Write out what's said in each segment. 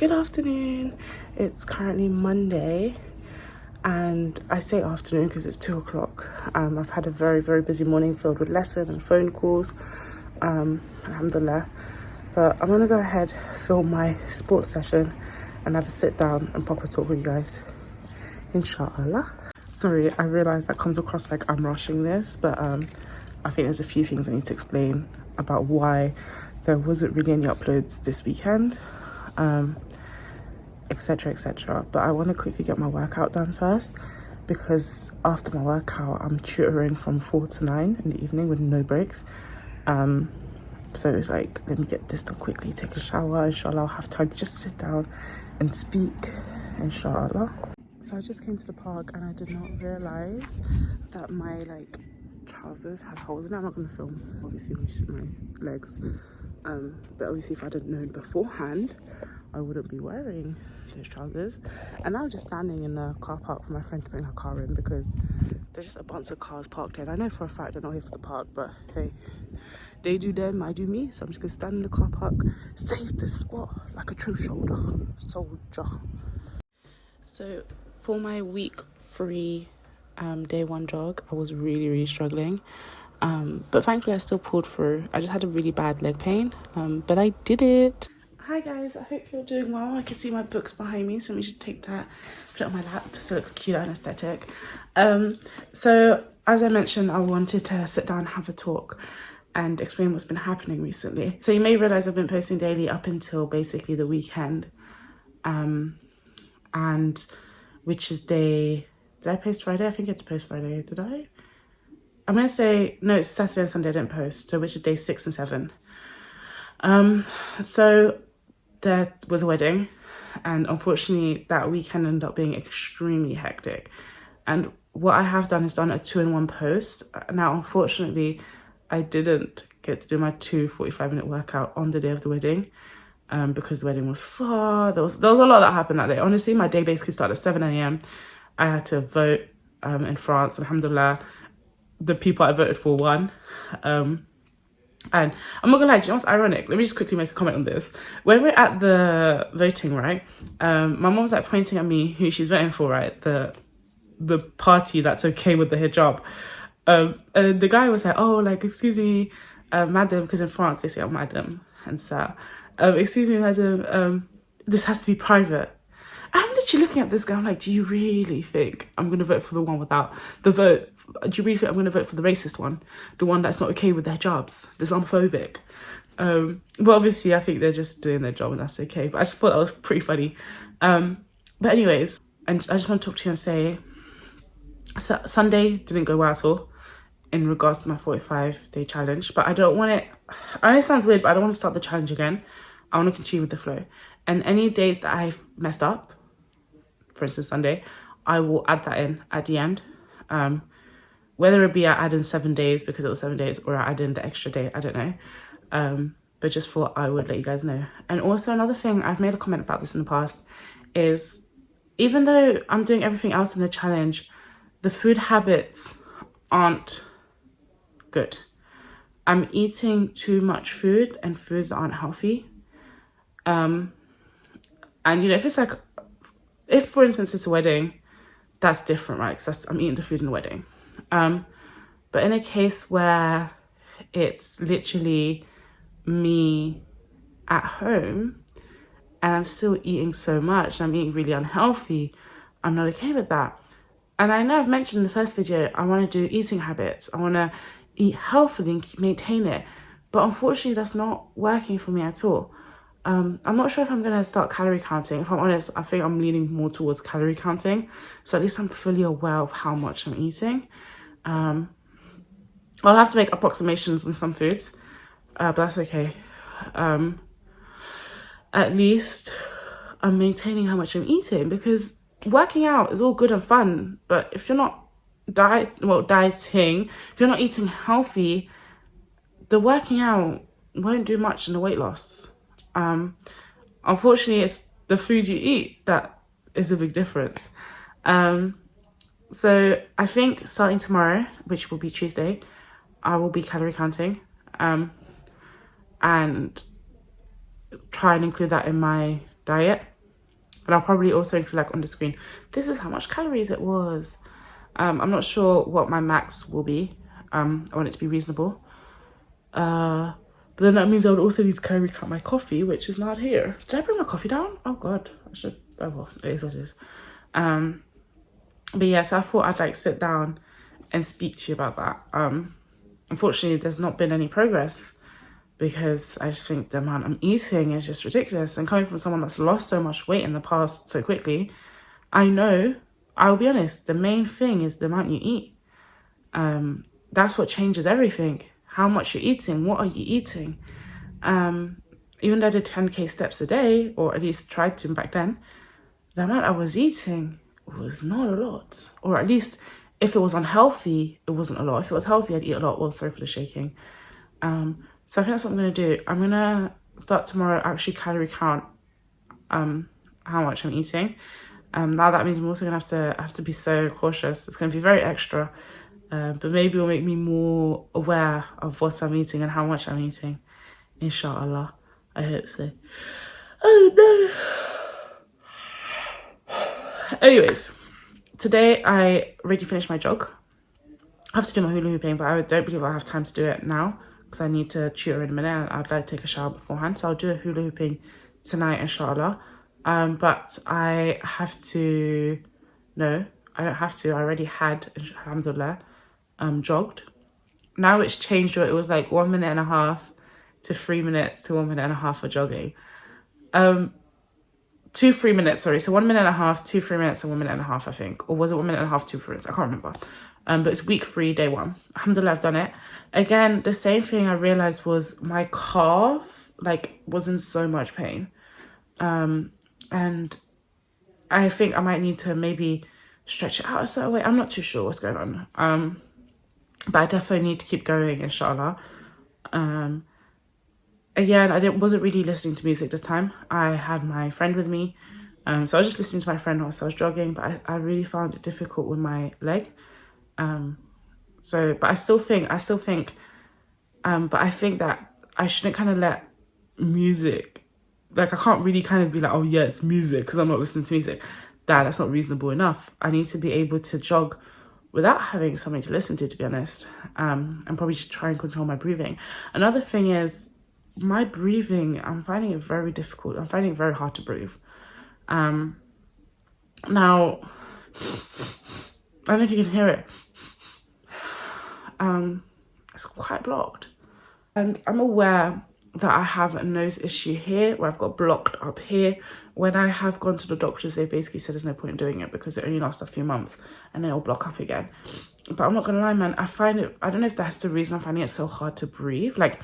Good afternoon. It's currently Monday, and I say afternoon because it's 2 o'clock. I've had a very busy morning filled with lesson and phone calls, alhamdulillah. But I'm gonna go ahead, film my sports session and have a sit down and proper talk with you guys, inshaAllah. Sorry, I realise that comes across like I'm rushing this, but I think there's a few things I need to explain about why there wasn't really any uploads this weekend, etc. But I want to quickly get my workout done first, because after my workout I'm tutoring from 4 to 9 in the evening with no breaks. So it's like, let me get this done quickly, take a shower, inshallah I'll have time to just sit down and speak, inshallah. So I just came to the park and I did not realise that my trousers has holes in it. I'm not going to film obviously my legs, but obviously if I'd have known beforehand I wouldn't be wearing those trousers. And I was just standing in the car park for my friend to bring her car in, because there's just a bunch of cars parked here. And I know for a fact they're not here for the park, but hey, they do them, I do me. So I'm just gonna stand in the car park, save this spot like a true soldier. So for my week 3 day 1 jog, I was really struggling, but thankfully I still pulled through. I just had a really bad leg pain, but I did it. Hi guys, I hope you're doing well. I can see my books behind me, so let me just take that, put it on my lap so it looks cute and aesthetic. So as I mentioned, I wanted to sit down and have a talk and explain what's been happening recently. So you may realize I've been posting daily up until basically the weekend, and which is day, did I post Friday? I think I had to post Friday, did I? I'm gonna say, no, it's Saturday and Sunday I didn't post, so which is day 6 and 7. So there was a wedding, and unfortunately that weekend ended up being extremely hectic. And what I have done is done a 2-in-1 post. Now, unfortunately, I didn't get to do my 2 45-minute workout on the day of the wedding, because the wedding was far. There was a lot that happened that day. Honestly, my day basically started at 7 a.m. I had to vote in France, alhamdulillah. The people I voted for won. And I'm not gonna lie, do you know what's ironic? Let me just quickly make a comment on this. When we're at the voting, right, my mom was like pointing at me who she's voting for, right, the party that's okay with the hijab. And the guy was like, oh, like, excuse me, madam, because in France they say, oh, madam, and sir. Excuse me, madam, this has to be private. I'm literally looking at this guy, I'm like, do you really think I'm going to vote for the one without the vote? Do you really think I'm going to vote for the racist one? The one that's not okay with their jobs? That's homophobic? But obviously I think they're just doing their job and that's okay. But I just thought that was pretty funny. But anyways, and I just want to talk to you and say, Sunday didn't go well at all in regards to my 45-day challenge. But I don't want it, I know it sounds weird, but I don't want to start the challenge again. I want to continue with the flow. And any days that I've messed up, for instance Sunday, I will add that in at the end. Whether it be I add in 7 days because it was 7 days, or I add in the extra day, I don't know. But just thought I would let you guys know. And also another thing, I've made a comment about this in the past, is even though I'm doing everything else in the challenge, the food habits aren't good. I'm eating too much food and foods that aren't healthy. And you know, if it's like, if for instance it's a wedding, that's different, right? Because I'm eating the food in the wedding. But in a case where it's literally me at home and I'm still eating so much and I'm eating really unhealthy, I'm not okay with that. And I know I've mentioned in the first video, I want to do eating habits. I want to eat healthily and maintain it. But unfortunately, that's not working for me at all. I'm not sure if I'm going to start calorie counting. If I'm honest, I think I'm leaning more towards calorie counting. So at least I'm fully aware of how much I'm eating. I'll have to make approximations on some foods, but that's okay. At least I'm maintaining how much I'm eating, because working out is all good and fun, but if you're not dieting, if you're not eating healthy, the working out won't do much in the weight loss. Unfortunately, it's the food you eat that is a big difference. So I think starting tomorrow, which will be Tuesday, I will be calorie counting, and try and include that in my diet. And I'll probably also include like on the screen, this is how much calories it was. I'm not sure what my max will be. I want it to be reasonable. But then that means I would also need to carry out my coffee, which is not here. Did I bring my coffee down? Oh God, I should. Oh well, it is what it is. But yeah, so I thought I'd like sit down and speak to you about that. Unfortunately, there's not been any progress because I just think the amount I'm eating is just ridiculous. And coming from someone that's lost so much weight in the past so quickly, I know, I'll be honest, the main thing is the amount you eat. That's what changes everything. How much you're eating, what are you eating? Even though I did 10k steps a day, or at least tried to back then, the amount I was eating was not a lot. Or at least if it was unhealthy, it wasn't a lot. If it was healthy, I'd eat a lot. Well, sorry for the shaking. So I think that's what I'm going to do. I'm going to start tomorrow, actually calorie count how much I'm eating. Now that means I'm also going to have to be so cautious. It's going to be very extra. But maybe it'll make me more aware of what I'm eating and how much I'm eating. Inshallah. I hope so. Oh no. Anyways, today I already finished my jog. I have to do my hula hooping, but I don't believe I have time to do it now because I need to tutor in a minute and I'd like to take a shower beforehand. So I'll do a hula hooping tonight, inshallah. But I have to... No, I don't have to. I already had, alhamdulillah, jogged. Now it's changed where it was like 1.5 minutes to 3 minutes to 1.5 minutes for jogging. 2 3 minutes, sorry. So 1.5 minutes, 2 3 minutes, and 1.5 minutes, I think. Or was it 1.5 minutes, 2 3 minutes? I can't remember. But it's week 3, day 1. Alhamdulillah, I've done it. Again, the same thing I realized was my calf, like, was in so much pain. And I think I might need to maybe stretch it out a certain way. I'm not too sure what's going on. But I definitely need to keep going, inshallah. Again, wasn't really listening to music this time. I had my friend with me. So I was just listening to my friend whilst I was jogging, but I really found it difficult with my leg. But I think that I shouldn't kind of let music, like I can't really kind of be like, oh yeah, it's music because I'm not listening to music. That's not reasonable enough. I need to be able to jog without having something to listen to be honest. And probably just try and control my breathing. Another thing is my breathing, I'm finding it very difficult. I'm finding it very hard to breathe. Now, I don't know if you can hear it. It's quite blocked. And I'm aware that I have a nose issue here where I've got blocked up here. When I have gone to the doctors, they basically said there's no point in doing it because it only lasts a few months and then it'll block up again. But I'm not gonna lie, man, I don't know if that's the reason I'm finding it so hard to breathe. Like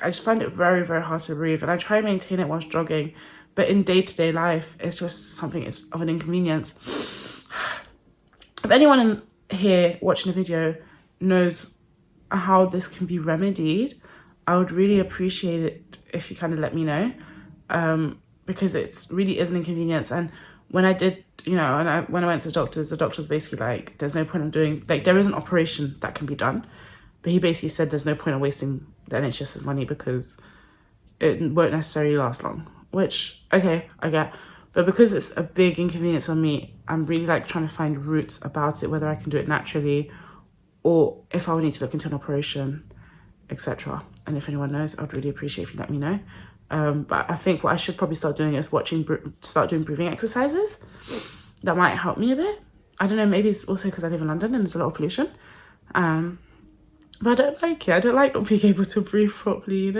I just find it very, very hard to breathe, and I try and maintain it whilst jogging, but in day-to-day life, it's just something of an inconvenience. If anyone in here watching the video knows how this can be remedied, I would really appreciate it if you kind of let me know, because it's really is an inconvenience. And when I did, when I went to the doctors basically like, there's no point in doing, like there is an operation that can be done, but he basically said there's no point in wasting the NHS's money because it won't necessarily last long, which, okay, I get. But because it's a big inconvenience on me, I'm really like trying to find routes about it, whether I can do it naturally or if I would need to look into an operation, etc. And if anyone knows, I'd really appreciate if you let me know. But I think what I should probably start doing is start doing breathing exercises. That might help me a bit. I don't know, maybe it's also because I live in London and there's a lot of pollution. But I don't like it. I don't like not being able to breathe properly,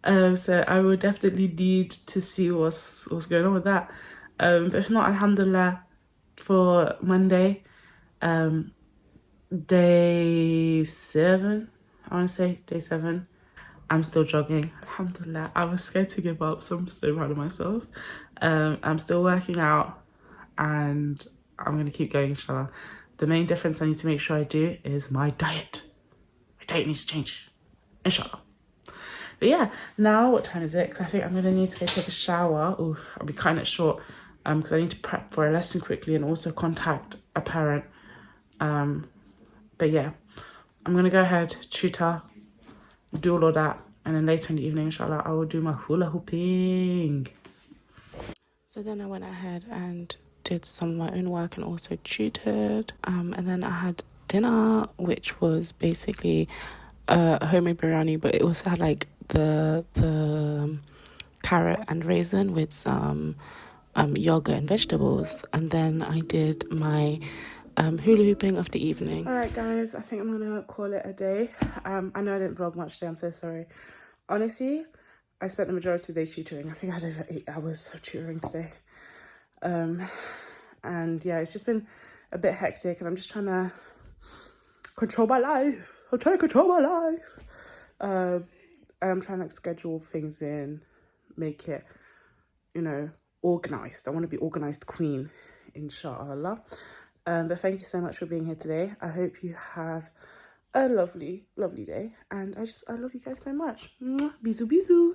So I would definitely need to see what's going on with that. But if not, alhamdulillah, for Monday, day 7, I want to say day 7, I'm still jogging, alhamdulillah. I was scared to give up, so I'm so proud of myself. I'm still working out and I'm going to keep going, inshallah. The main difference I need to make sure I do is my diet. My diet needs to change, inshallah. But yeah, now what time is it? Because I think I'm going to need to go take a shower. Oh, I'll be cutting it short because I need to prep for a lesson quickly and also contact a parent. But yeah, I'm going to go ahead, tutor, do all of that. And then later in the evening, inshallah, I will do my hula hooping. So then I went ahead and did some of my own work and also tutored. And then I had dinner, which was basically a homemade biryani, but it also had like the carrot and raisin with some yogurt and vegetables. And then I did my hula hooping of the evening. All right, guys, I think I'm gonna call it a day. I know I didn't vlog much today. I'm so sorry. Honestly, I spent the majority of the day tutoring. I think I had over 8 hours of tutoring today. And yeah, it's just been a bit hectic, and I'm just trying to control my life. I'm trying to control my life. I'm trying to like schedule things in, make it, you know, organized. I want to be organized queen, inshaAllah. But thank you so much for being here today. I hope you have a lovely, lovely day. And I love you guys so much. Mwah. Bisous, bisous.